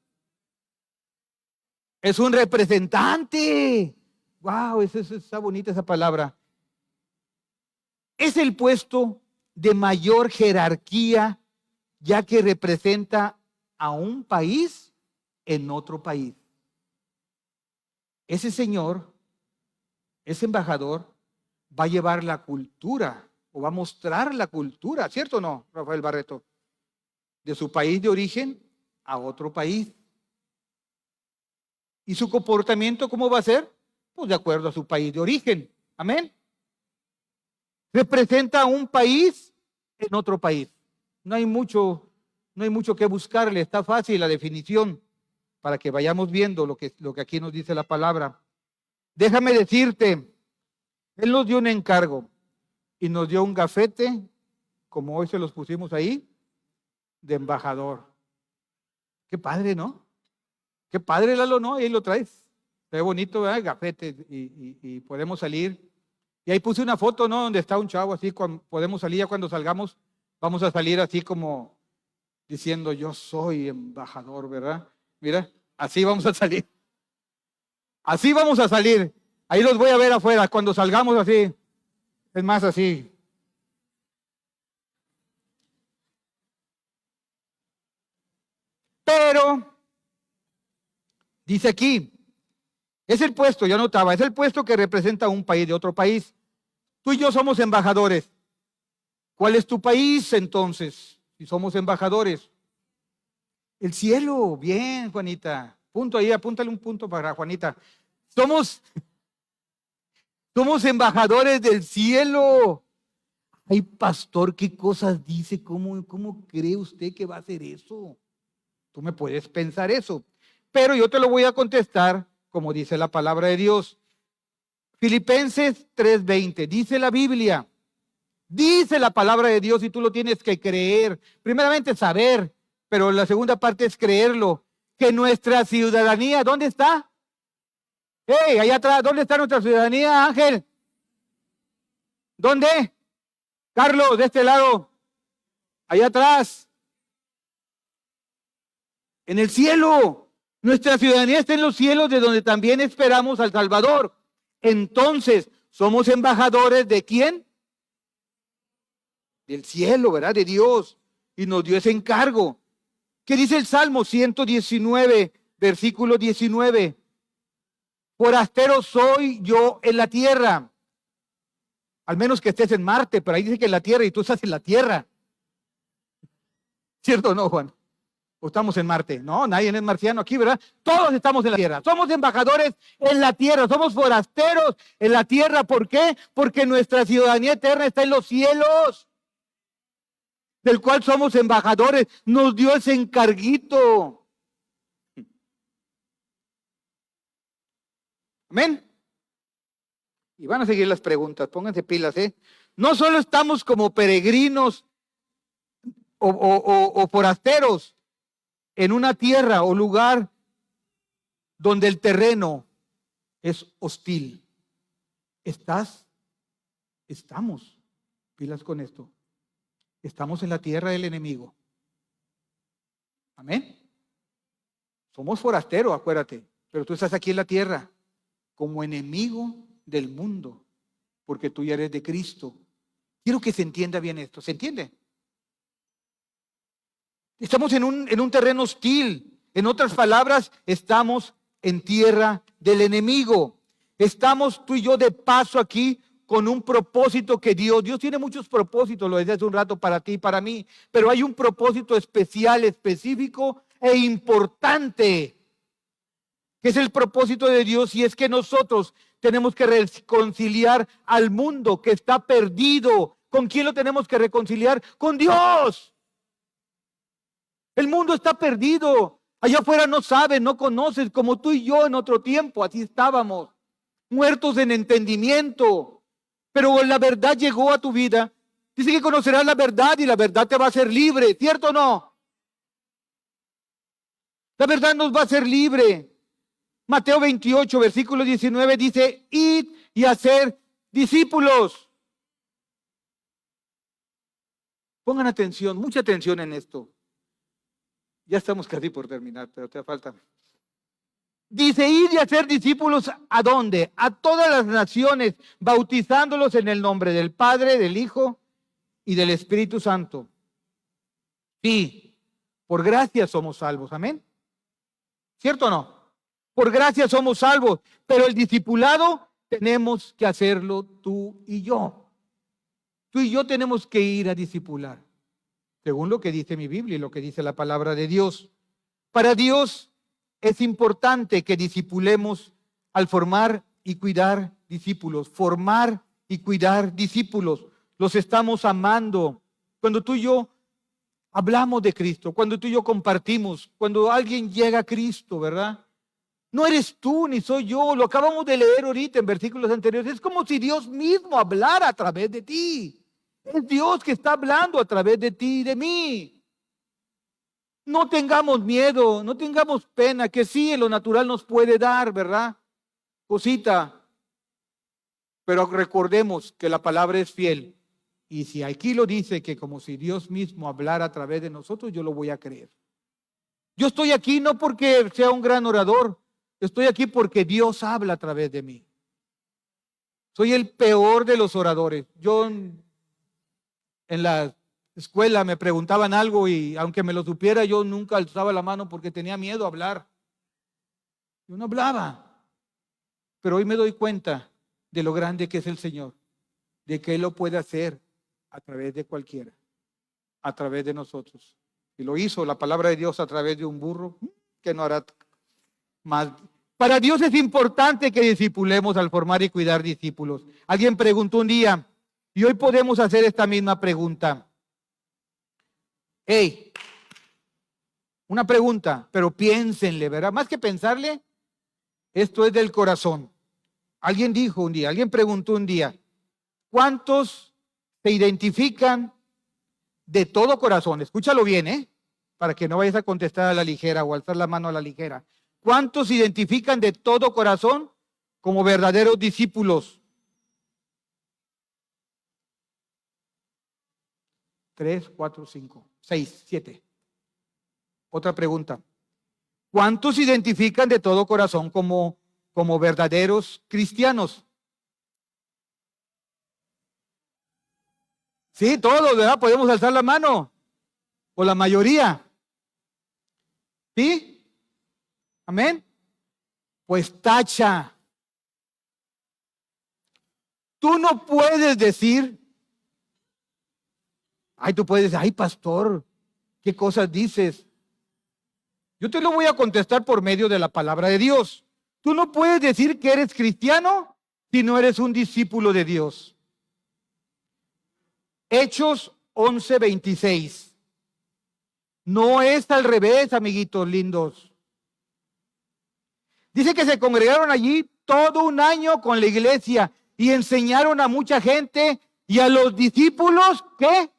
Es un representante. Wow, está bonita esa palabra. Es el puesto de mayor jerarquía, ya que representa a un país en otro país. Ese señor, ese embajador, va a llevar la cultura o va a mostrar la cultura, ¿cierto o no, Rafael Barreto? De su país de origen a otro país. ¿Y su comportamiento cómo va a ser? Pues de acuerdo a su país de origen. Amén. Representa a un país en otro país. No hay mucho que buscarle, está fácil la definición para que vayamos viendo lo que aquí nos dice la palabra. Déjame decirte, Él nos dio un encargo y nos dio un gafete, como hoy se los pusimos ahí, de embajador. Qué padre, ¿no? Qué padre, Lalo, ¿no? Ahí lo traes. Qué bonito, ¿verdad? El gafete y podemos salir. Y ahí puse una foto, ¿no? Donde está un chavo así, podemos salir ya cuando salgamos, vamos a salir así como diciendo, yo soy embajador, ¿verdad? Mira, así vamos a salir. Así vamos a salir. Ahí los voy a ver afuera cuando salgamos así. Es más así. Pero, dice aquí, es el puesto, yo anotaba, es el puesto que representa a un país de otro país. Tú y yo somos embajadores. ¿Cuál es tu país entonces? Si somos embajadores. El cielo, bien, Juanita. Punto ahí, apúntale un punto para Juanita. Somos embajadores del cielo. Ay, pastor, ¿qué cosas dice? ¿Cómo cree usted que va a hacer eso? Tú me puedes pensar eso. Pero yo te lo voy a contestar como dice la palabra de Dios. Filipenses 3:20. Dice la Biblia. Dice la palabra de Dios y tú lo tienes que creer. Primeramente saber, pero la segunda parte es creerlo. Que nuestra ciudadanía, ¿dónde está? Hey, allá atrás, ¿dónde está nuestra ciudadanía, Ángel? ¿Dónde? Carlos, de este lado. Allá atrás. En el cielo. Nuestra ciudadanía está en los cielos, de donde también esperamos al Salvador. Entonces, ¿somos embajadores de quién? Del cielo, ¿verdad? De Dios. Y nos dio ese encargo. ¿Qué dice el Salmo 119, versículo 19? Forastero soy yo en la tierra. Al menos que estés en Marte, pero ahí dice que en la tierra y tú estás en la tierra. ¿Cierto o no, Juan? ¿O estamos en Marte? No, nadie es marciano aquí, ¿verdad? Todos estamos en la tierra. Somos embajadores en la tierra. Somos forasteros en la tierra. ¿Por qué? Porque nuestra ciudadanía eterna está en los cielos, del cual somos embajadores. Nos dio ese encarguito. Amén. Y van a seguir las preguntas. Pónganse pilas, ¿eh? No solo estamos como peregrinos o forasteros en una tierra o lugar donde el terreno es hostil. Estamos, pilas con esto. Estamos en la tierra del enemigo. Amén. Somos forasteros, acuérdate, pero tú estás aquí en la tierra como enemigo del mundo, porque tú ya eres de Cristo. Quiero que se entienda bien esto. ¿Se entiende? Estamos en un terreno hostil. En otras palabras, estamos en tierra del enemigo. Estamos tú y yo de paso aquí con un propósito que Dios tiene muchos propósitos, lo decía hace un rato, para ti y para mí, pero hay un propósito especial, específico e importante, que es el propósito de Dios, y es que nosotros tenemos que reconciliar al mundo que está perdido. ¿Con quién lo tenemos que reconciliar? Con Dios. El mundo está perdido. Allá afuera no sabes, no conoces, como tú y yo en otro tiempo, así estábamos, muertos en entendimiento. Pero la verdad llegó a tu vida. Dice que conocerás la verdad y la verdad te va a hacer libre, ¿cierto o no? La verdad nos va a hacer libre. Mateo 28, versículo 19 dice, id y hacer discípulos. Pongan atención, mucha atención en esto. Ya estamos casi por terminar, pero te falta. Dice, id y hacer discípulos, ¿a dónde? A todas las naciones, bautizándolos en el nombre del Padre, del Hijo y del Espíritu Santo. Sí, por gracia somos salvos, amén. ¿Cierto o no? Por gracia somos salvos, pero el discipulado tenemos que hacerlo tú y yo. Tú y yo tenemos que ir a discipular, según lo que dice mi Biblia y lo que dice la palabra de Dios. Para Dios es importante que discipulemos al formar y cuidar discípulos. Formar y cuidar discípulos. Los estamos amando. Cuando tú y yo hablamos de Cristo, cuando tú y yo compartimos, cuando alguien llega a Cristo, ¿verdad? No eres tú ni soy yo, lo acabamos de leer ahorita en versículos anteriores. Es como si Dios mismo hablara a través de ti. Es Dios que está hablando a través de ti y de mí. No tengamos miedo, no tengamos pena, que sí, en lo natural nos puede dar, ¿verdad? Cosita. Pero recordemos que la palabra es fiel. Y si aquí lo dice que como si Dios mismo hablara a través de nosotros, yo lo voy a creer. Yo estoy aquí no porque sea un gran orador, estoy aquí porque Dios habla a través de mí. Soy el peor de los oradores. Yo en la escuela me preguntaban algo y aunque me lo supiera, yo nunca alzaba la mano porque tenía miedo a hablar. Yo no hablaba. Pero hoy me doy cuenta de lo grande que es el Señor, de que Él lo puede hacer a través de cualquiera, a través de nosotros. Y lo hizo la palabra de Dios a través de un burro, que no hará más. Para Dios es importante que discipulemos al formar y cuidar discípulos. Alguien preguntó un día, y hoy podemos hacer esta misma pregunta. Hey, una pregunta, pero piénsenle, ¿verdad? Más que pensarle, esto es del corazón. Alguien dijo un día, alguien preguntó un día, ¿cuántos se identifican de todo corazón? Escúchalo bien, para que no vayas a contestar a la ligera o alzar la mano a la ligera. ¿Cuántos se identifican de todo corazón como verdaderos discípulos? 3, 4, 5, 6, 7. Otra pregunta. ¿Cuántos se identifican de todo corazón como verdaderos cristianos? Sí, todos, ¿verdad? Podemos alzar la mano. O la mayoría. ¿Sí? Amén. Pues tacha. Tú no puedes decir, tú puedes decir, pastor, ¿qué cosas dices? Yo te lo voy a contestar por medio de la palabra de Dios. Tú no puedes decir que eres cristiano si no eres un discípulo de Dios. Hechos 11:26. No es al revés, amiguitos lindos. Dice que se congregaron allí todo un año con la iglesia y enseñaron a mucha gente y a los discípulos, ¿qué?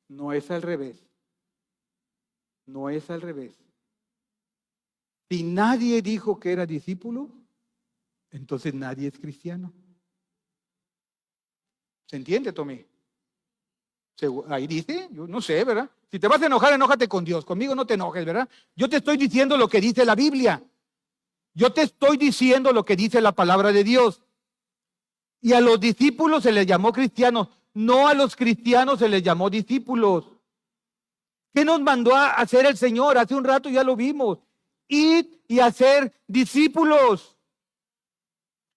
No es al revés. No es al revés. Si nadie dijo que era discípulo, entonces nadie es cristiano. ¿Se entiende, Tommy? Ahí dice, yo no sé, ¿verdad? Si te vas a enojar, enójate con Dios. Conmigo no te enojes, ¿verdad? Yo te estoy diciendo lo que dice la Biblia. Yo te estoy diciendo lo que dice la palabra de Dios. Y a los discípulos se les llamó cristianos. No a los cristianos se les llamó discípulos. ¿Qué nos mandó a hacer el Señor? Hace un rato ya lo vimos. Id y hacer discípulos.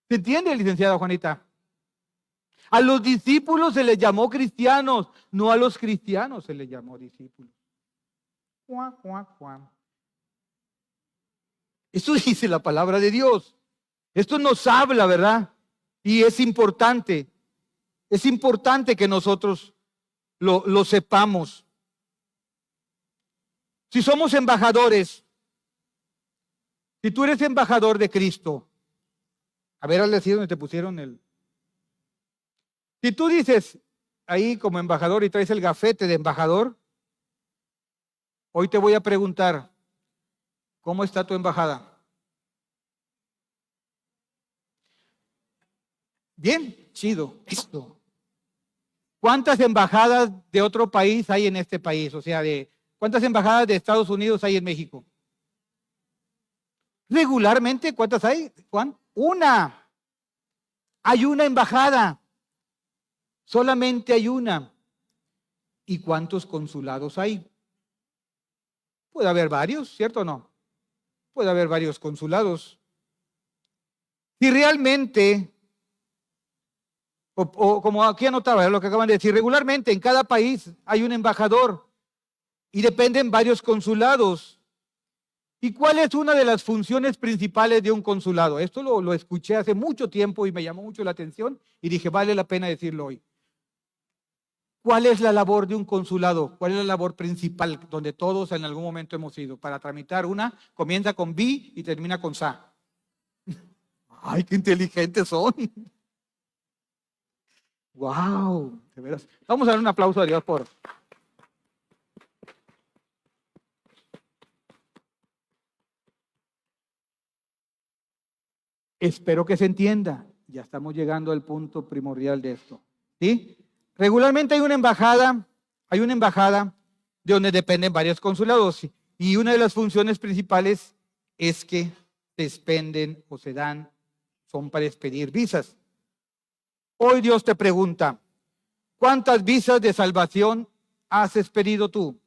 ¿Se entiende, licenciada Juanita? A los discípulos se les llamó cristianos, no a los cristianos se les llamó discípulos. Eso dice la palabra de Dios. Esto nos habla, ¿verdad? Y es importante que nosotros lo sepamos. Si somos embajadores, si tú eres embajador de Cristo, a ver, al decir donde te pusieron el... Si tú dices ahí como embajador y traes el gafete de embajador, hoy te voy a preguntar, ¿cómo está tu embajada? Bien, chido, esto. ¿Cuántas embajadas de otro país hay en este país? O sea, ¿cuántas embajadas de Estados Unidos hay en México? Regularmente, ¿cuántas hay, Juan? Una. Hay una embajada. Solamente hay una. ¿Y cuántos consulados hay? Puede haber varios, ¿cierto o no? Puede haber varios consulados. Si realmente, o como aquí anotaba lo que acaban de decir, regularmente en cada país hay un embajador y dependen varios consulados. ¿Y cuál es una de las funciones principales de un consulado? Esto lo escuché hace mucho tiempo y me llamó mucho la atención y dije, vale la pena decirlo hoy. ¿Cuál es la labor de un consulado? ¿Cuál es la labor principal donde todos en algún momento hemos ido? Para tramitar una, comienza con B y termina con SA. ¡Ay, qué inteligentes son! ¡Wow! De veras. Vamos a dar un aplauso a Dios por... Espero que se entienda. Ya estamos llegando al punto primordial de esto. ¿Sí? Regularmente hay una embajada de donde dependen varios consulados. Y una de las funciones principales es que se expenden o se dan, son para expedir visas. Hoy Dios te pregunta, ¿cuántas visas de salvación has expedido tú?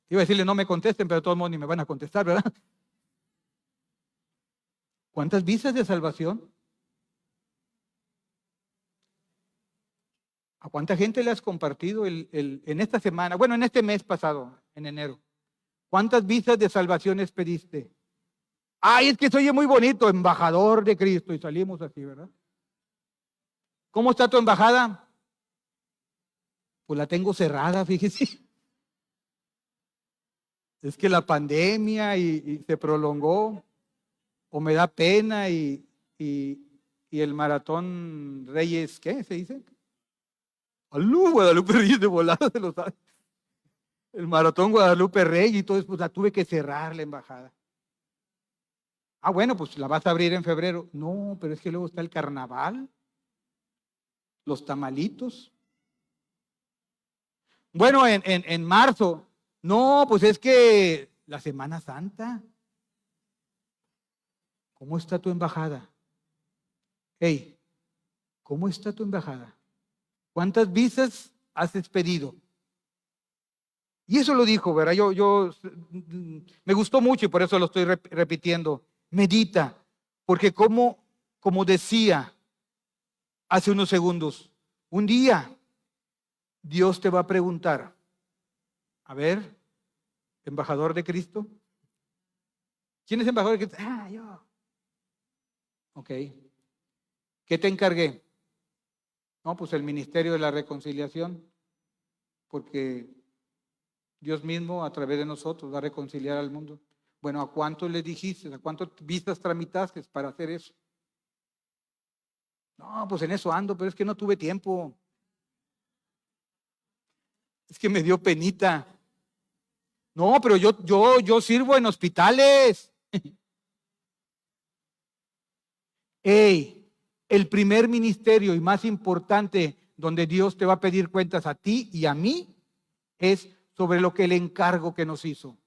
Iba a decirle no me contesten, pero de todos modos ni me van a contestar, ¿verdad? ¿Cuántas visas de salvación? ¿A cuánta gente le has compartido en esta semana? Bueno, en este mes pasado, en enero. ¿Cuántas visas de salvación expediste? Ay, es que se oye muy bonito, embajador de Cristo, y salimos así, ¿verdad? ¿Cómo está tu embajada? Pues la tengo cerrada, fíjese. Es que la pandemia y se prolongó, o me da pena y el maratón Reyes, ¿qué se dice? ¡Alú, Guadalupe Reyes de volada de los años! El maratón Guadalupe Reyes y todo eso, pues la tuve que cerrar la embajada. Ah, bueno, pues la vas a abrir en febrero. No, pero es que luego está el carnaval, los tamalitos. Bueno, en marzo. No, pues es que la Semana Santa. ¿Cómo está tu embajada? Hey, ¿cómo está tu embajada? ¿Cuántas visas has expedido? Y eso lo dijo, ¿verdad? Yo me gustó mucho y por eso lo estoy repitiendo. Medita, porque como decía hace unos segundos, un día Dios te va a preguntar, a ver, embajador de Cristo, ¿quién es embajador de Cristo? Ah, yo. Ok. ¿Qué te encargué? No, pues el ministerio de la reconciliación, porque Dios mismo a través de nosotros va a reconciliar al mundo. Bueno, ¿a cuántos le dijiste? ¿A cuántas visas tramitaste para hacer eso? No, pues en eso ando, pero es que no tuve tiempo. Es que me dio penita. No, pero yo sirvo en hospitales. Hey, el primer ministerio y más importante donde Dios te va a pedir cuentas a ti y a mí es sobre lo que el encargo que nos hizo.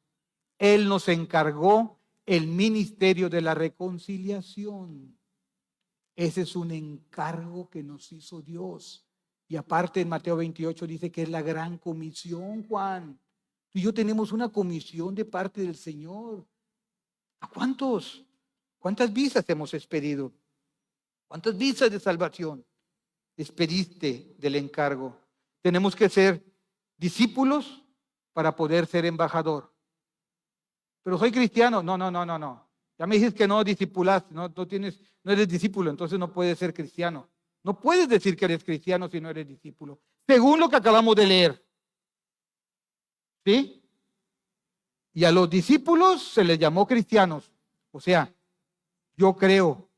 Él nos encargó el ministerio de la reconciliación. Ese es un encargo que nos hizo Dios. Y aparte en Mateo 28 dice que es la gran comisión, Juan. Tú y yo tenemos una comisión de parte del Señor. ¿A cuántos? ¿Cuántas visas hemos expedido? ¿Cuántas visas de salvación expediste del encargo? Tenemos que ser discípulos para poder ser embajador. Pero soy cristiano. No. Ya me dices que no discipulas, no eres discípulo, entonces no puedes ser cristiano. No puedes decir que eres cristiano si no eres discípulo. Según lo que acabamos de leer. ¿Sí? Y a los discípulos se les llamó cristianos. O sea, yo creo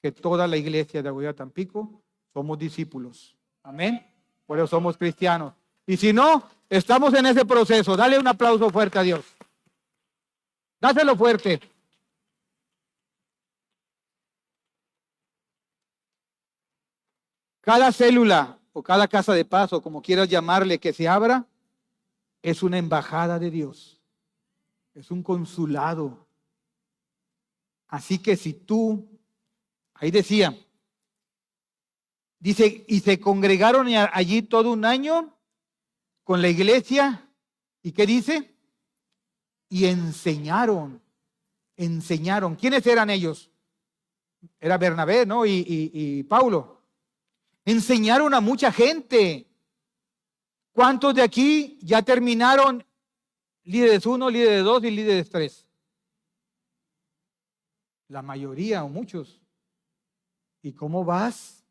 que toda la iglesia de Aguadilla Tampico somos discípulos. Amén. Por eso somos cristianos. Y si no, estamos en ese proceso. Dale un aplauso fuerte a Dios. Dáselo fuerte. Cada célula o cada casa de paz, o como quieras llamarle, que se abra, es una embajada de Dios. Es un consulado. Así que si tú, ahí decía, dice, y se congregaron allí todo un año con la iglesia, ¿y qué dice? Y enseñaron. ¿Quiénes eran ellos? Era Bernabé, ¿no? Y Paulo. Enseñaron a mucha gente. ¿Cuántos de aquí ya terminaron líderes 1, líderes 2 y líderes 3? La mayoría o muchos. ¿Y cómo vas?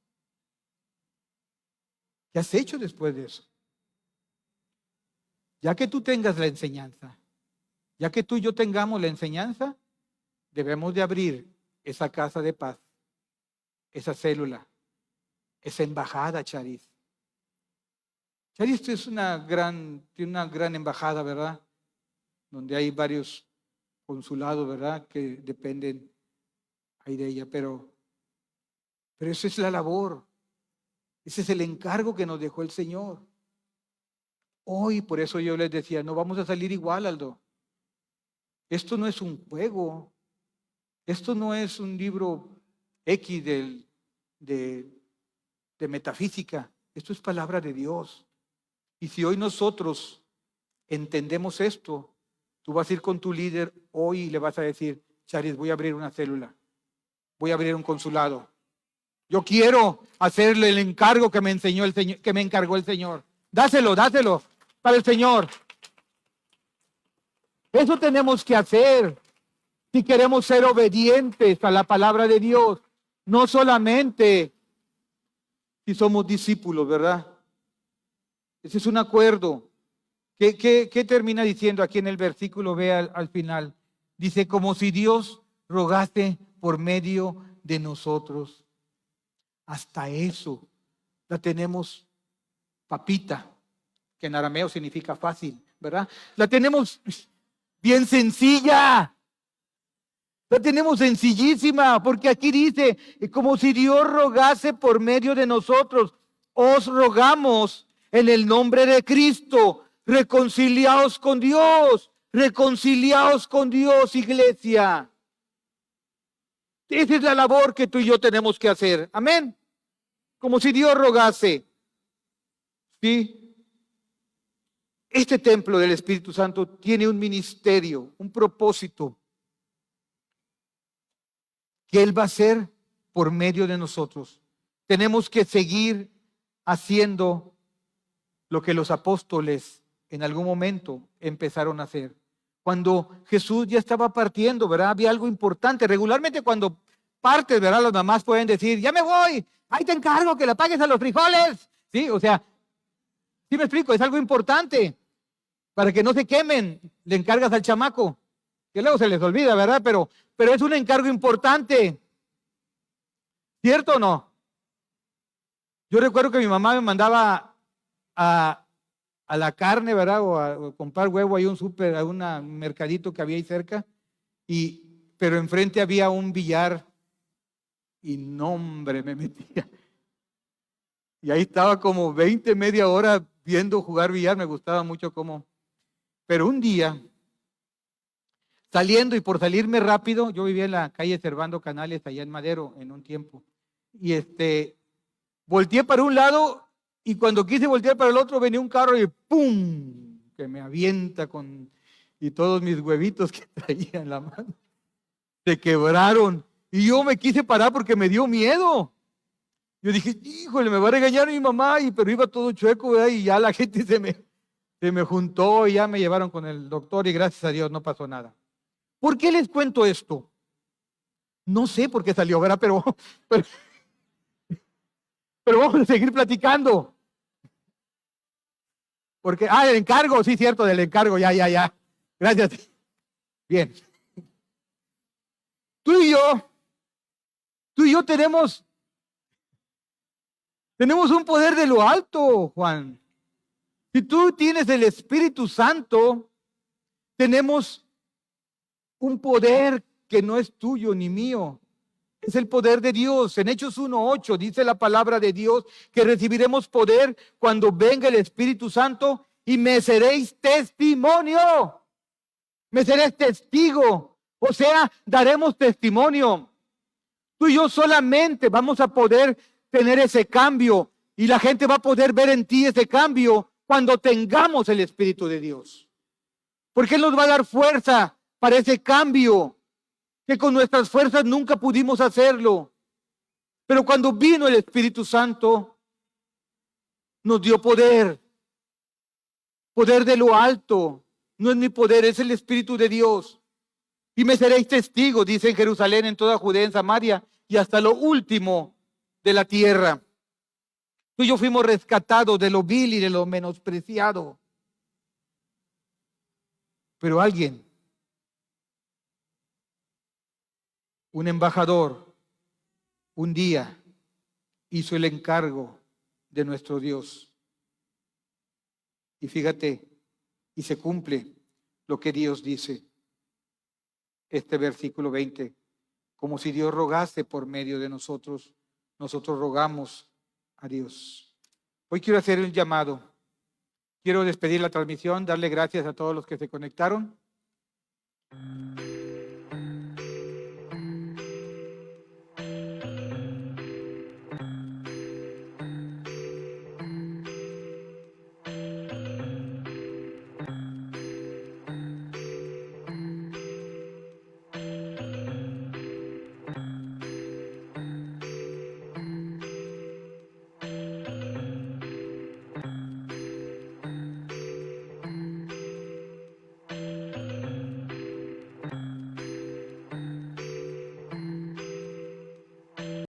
¿Qué has hecho después de eso? Ya que tú tengas la enseñanza, ya que tú y yo tengamos la enseñanza, debemos de abrir esa casa de paz, esa célula, esa embajada, Charis. Charis tiene una gran embajada, ¿verdad? Donde hay varios consulados, ¿verdad? Que dependen ahí de ella, pero esa es la labor, ese es el encargo que nos dejó el Señor. Hoy, por eso yo les decía, no vamos a salir igual, Aldo. Esto no es un juego, esto no es un libro X de metafísica, esto es palabra de Dios. Y si hoy nosotros entendemos esto, tú vas a ir con tu líder hoy y le vas a decir, Charis, voy a abrir una célula, voy a abrir un consulado. Yo quiero hacerle el encargo que me enseñó el Señor, que me encargó el Señor. Dáselo para el Señor. Eso tenemos que hacer si queremos ser obedientes a la palabra de Dios. No solamente si somos discípulos, ¿verdad? Ese es un acuerdo. ¿Qué termina diciendo aquí en el versículo? Ve al final. Dice, como si Dios rogase por medio de nosotros. Hasta eso la tenemos papita, que en arameo significa fácil, ¿verdad? La tenemos bien sencilla. La tenemos sencillísima, porque aquí dice, como si Dios rogase por medio de nosotros. Os rogamos en el nombre de Cristo, reconciliaos con Dios, iglesia. Esa es la labor que tú y yo tenemos que hacer. Amén. Como si Dios rogase. ¿Sí? Este templo del Espíritu Santo tiene un ministerio, un propósito que Él va a hacer por medio de nosotros. Tenemos que seguir haciendo lo que los apóstoles en algún momento empezaron a hacer. Cuando Jesús ya estaba partiendo, ¿verdad? Había algo importante. Regularmente cuando partes, ¿verdad? Las mamás pueden decir, ya me voy, ahí te encargo que le pagues a los frijoles. Sí, o sea, ¿sí me explico? Es algo importante. Para que no se quemen, le encargas al chamaco, que luego se les olvida, ¿verdad? Pero es un encargo importante. ¿Cierto o no? Yo recuerdo que mi mamá me mandaba a la carne, ¿verdad? O a comprar huevo ahí un súper, a un mercadito que había ahí cerca. Pero enfrente había un billar. Y no, hombre, me metía. Y ahí estaba como 20, media hora viendo jugar billar. Me gustaba mucho cómo. Pero un día, saliendo y por salirme rápido, yo vivía en la calle Servando Canales, allá en Madero, en un tiempo. Y volteé para un lado Y cuando quise voltear para el otro, venía un carro y ¡pum! Que me avienta y todos mis huevitos que traía en la mano se quebraron. Y yo me quise parar porque me dio miedo. Yo dije, híjole, me va a regañar mi mamá, pero iba todo chueco, ¿verdad? Y ya la gente se me juntó y ya me llevaron con el doctor y gracias a Dios no pasó nada. ¿Por qué les cuento esto? No sé por qué salió, ¿verdad? Pero, pero vamos a seguir platicando. Porque, el encargo, sí, cierto, del encargo, ya. Gracias. Bien. Tú y yo tenemos un poder de lo alto, Juan. Si tú tienes el Espíritu Santo, tenemos un poder que no es tuyo ni mío. Es el poder de Dios. En Hechos 1:8 dice la palabra de Dios que recibiremos poder cuando venga el Espíritu Santo y me seréis testimonio. Me seréis testigo. O sea, daremos testimonio. Tú y yo solamente vamos a poder tener ese cambio y la gente va a poder ver en ti ese cambio cuando tengamos el Espíritu de Dios. Porque Él nos va a dar fuerza para ese cambio que con nuestras fuerzas nunca pudimos hacerlo. Pero cuando vino el Espíritu Santo, nos dio poder. Poder de lo alto. No es mi poder, es el Espíritu de Dios. Y me seréis testigos, dice en Jerusalén, en toda Judea, en Samaria y hasta lo último de la tierra. Tú y yo fuimos rescatados de lo vil y de lo menospreciado. Pero alguien, un embajador, un día hizo el encargo de nuestro Dios. Y fíjate, y se cumple lo que Dios dice. Este versículo 20, como si Dios rogase por medio de nosotros, nosotros rogamos a Dios. Hoy quiero hacer un llamado. Quiero despedir la transmisión, darle gracias a todos los que se conectaron.